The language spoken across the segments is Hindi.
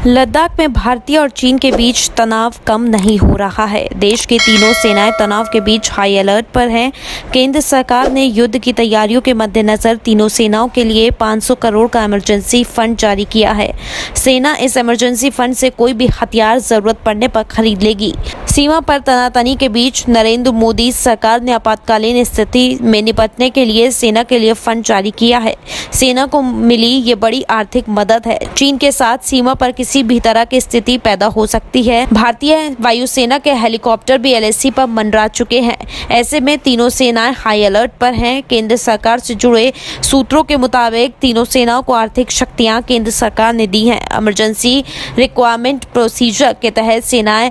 लद्दाख में भारतीय और चीन के बीच तनाव कम नहीं हो रहा है। देश की तीनों सेनाएं तनाव के बीच हाई अलर्ट पर हैं। केंद्र सरकार ने युद्ध की तैयारियों के मद्देनजर तीनों सेनाओं के लिए 500 करोड़ का इमरजेंसी फंड जारी किया है। सेना इस इमरजेंसी फंड से कोई भी हथियार जरूरत पड़ने पर खरीद लेगी। सीमा पर तनातनी के बीच नरेंद्र मोदी सरकार ने आपातकालीन स्थिति में निपटने के लिए सेना के लिए फंड जारी किया है। सेना को मिली ये बड़ी आर्थिक मदद है। चीन के साथ सीमा पर किसी भी तरह की स्थिति पैदा हो सकती है। भारतीय वायुसेना के हेलीकॉप्टर भी LAC पर मंडरा चुके हैं। ऐसे में तीनों सेनाएं हाई अलर्ट पर हैं। केंद्र सरकार से जुड़े सूत्रों के मुताबिक तीनों सेनाओं को आर्थिक शक्तियां केंद्र सरकार ने दी हैं। इमरजेंसी रिक्वायरमेंट प्रोसीजर के तहत सेनाएं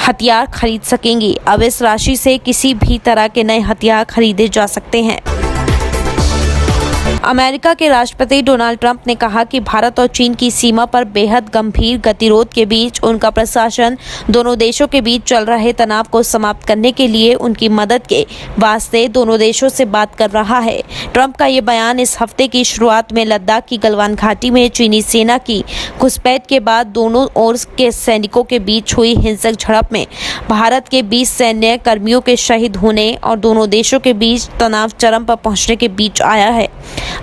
हथियार खरीद सकेंगी। अब इस राशि से किसी भी तरह के नए हथियार खरीदे जा सकते हैं। अमेरिका के राष्ट्रपति डोनाल्ड ट्रंप ने कहा कि भारत और चीन की सीमा पर बेहद गंभीर गतिरोध के बीच उनका प्रशासन दोनों देशों के बीच चल रहे तनाव को समाप्त करने के लिए उनकी मदद के वास्ते दोनों देशों से बात कर रहा है। ट्रंप का ये बयान इस हफ्ते की शुरुआत में लद्दाख की गलवान घाटी में चीनी सेना की घुसपैठ के बाद दोनों ओर के सैनिकों के बीच हुई हिंसक झड़प में भारत के 20 सैन्य कर्मियों के शहीद होने और दोनों देशों के बीच तनाव चरम पर पहुंचने के बीच आया है।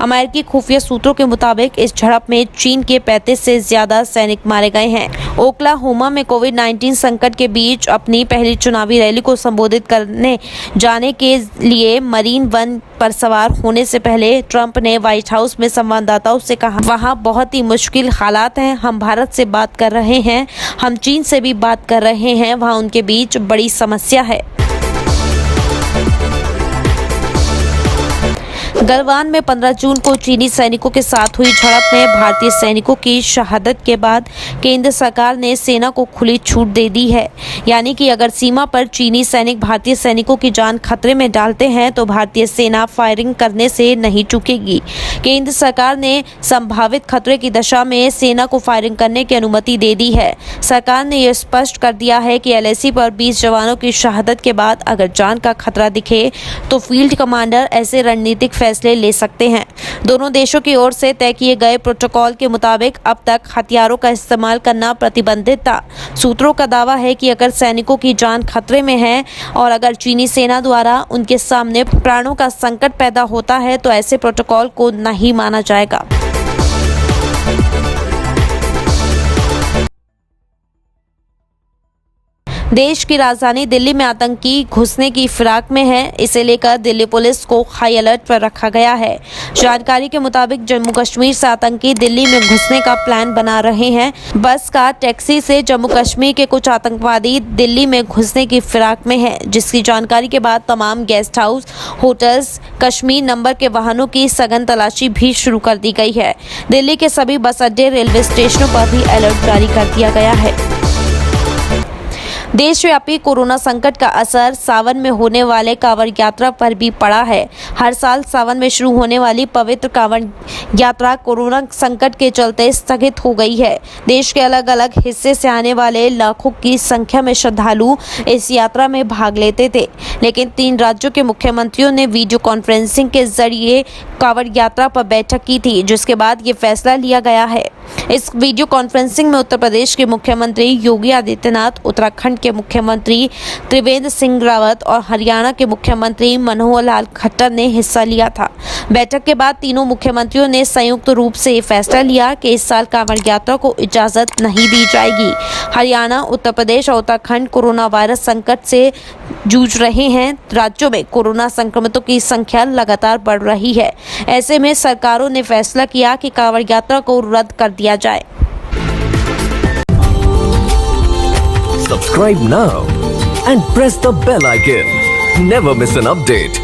अमेरिकी खुफिया सूत्रों के मुताबिक इस झड़प में चीन के 35 से ज्यादा सैनिक मारे गए हैं। ओक्लाहोमा में कोविड-19 संकट के बीच अपनी पहली चुनावी रैली को संबोधित करने जाने के लिए मरीन वन पर सवार होने से पहले ट्रंप ने व्हाइट हाउस में संवाददाताओं से कहा, वहां बहुत ही मुश्किल हालात हैं। हम भारत से बात कर रहे हैं, हम चीन से भी बात कर रहे हैं। वहां उनके बीच बड़ी समस्या है। गलवान में 15 जून को चीनी सैनिकों के साथ हुई झड़प में भारतीय सैनिकों की शहादत के बाद केंद्र सरकार ने सेना को खुली छूट दे दी है। यानी कि अगर सीमा पर चीनी सैनिक भारतीय सैनिकों की जान खतरे में डालते हैं तो भारतीय सेना फायरिंग करने से नहीं चूकेगी। केंद्र सरकार ने संभावित खतरे की दशा में सेना को फायरिंग करने की अनुमति दे दी है। सरकार ने यह स्पष्ट कर दिया है कि LAC पर 20 जवानों की शहादत के बाद अगर जान का खतरा दिखे तो फील्ड कमांडर ऐसे रणनीतिक फैसले ले सकते हैं। दोनों देशों की ओर से तय किए गए प्रोटोकॉल के मुताबिक अब तक हथियारों का इस्तेमाल करना प्रतिबंधित था। सूत्रों का दावा है कि अगर सैनिकों की जान खतरे में है और अगर चीनी सेना द्वारा उनके सामने प्राणों का संकट पैदा होता है तो ऐसे प्रोटोकॉल को नहीं माना जाएगा। देश की राजधानी दिल्ली में आतंकी घुसने की फिराक में है। इसे लेकर दिल्ली पुलिस को हाई अलर्ट पर रखा गया है। जानकारी के मुताबिक जम्मू कश्मीर से आतंकी दिल्ली में घुसने का प्लान बना रहे हैं। बस का टैक्सी से जम्मू कश्मीर के कुछ आतंकवादी दिल्ली में घुसने की फिराक में है, जिसकी जानकारी के बाद तमाम guest house, hotels, Kashmir number के वाहनों की सघन तलाशी भी शुरू कर दी गई है। दिल्ली के सभी बस अड्डे, रेलवे स्टेशनों पर भी अलर्ट जारी कर दिया गया है। देशव्यापी कोरोना संकट का असर सावन में होने वाले कांवड़ यात्रा पर भी पड़ा है। हर साल सावन में शुरू होने वाली पवित्र कांवड़ यात्रा कोरोना संकट के चलते स्थगित हो गई है। देश के अलग अलग हिस्से से आने वाले लाखों की संख्या में श्रद्धालु इस यात्रा में भाग लेते थे, लेकिन 3 राज्यों के मुख्यमंत्रियों ने वीडियो कॉन्फ्रेंसिंग के जरिए कांवड़ यात्रा पर बैठक की थी, जिसके बाद ये फैसला लिया गया है। इस वीडियो कॉन्फ्रेंसिंग में उत्तर प्रदेश के मुख्यमंत्री योगी आदित्यनाथ, उत्तराखंड के मुख्यमंत्री त्रिवेंद्र सिंह रावत और हरियाणा के मुख्यमंत्री मनोहर लाल खट्टर ने हिस्सा लिया था। बैठक के बाद तीनों मुख्यमंत्रियों ने संयुक्त रूप से ये फैसला लिया कि इस साल कांवड़ यात्रा को इजाजत नहीं दी जाएगी। हरियाणा, उत्तर प्रदेश और उत्तराखंड कोरोना वायरस संकट से जूझ रहे हैं। राज्यों में कोरोना संक्रमितों की संख्या लगातार बढ़ रही है। ऐसे में सरकारों ने फैसला किया कि कांवड़ यात्रा को रद्द कर दिया जाए। Subscribe now and press the bell icon. Never miss an update.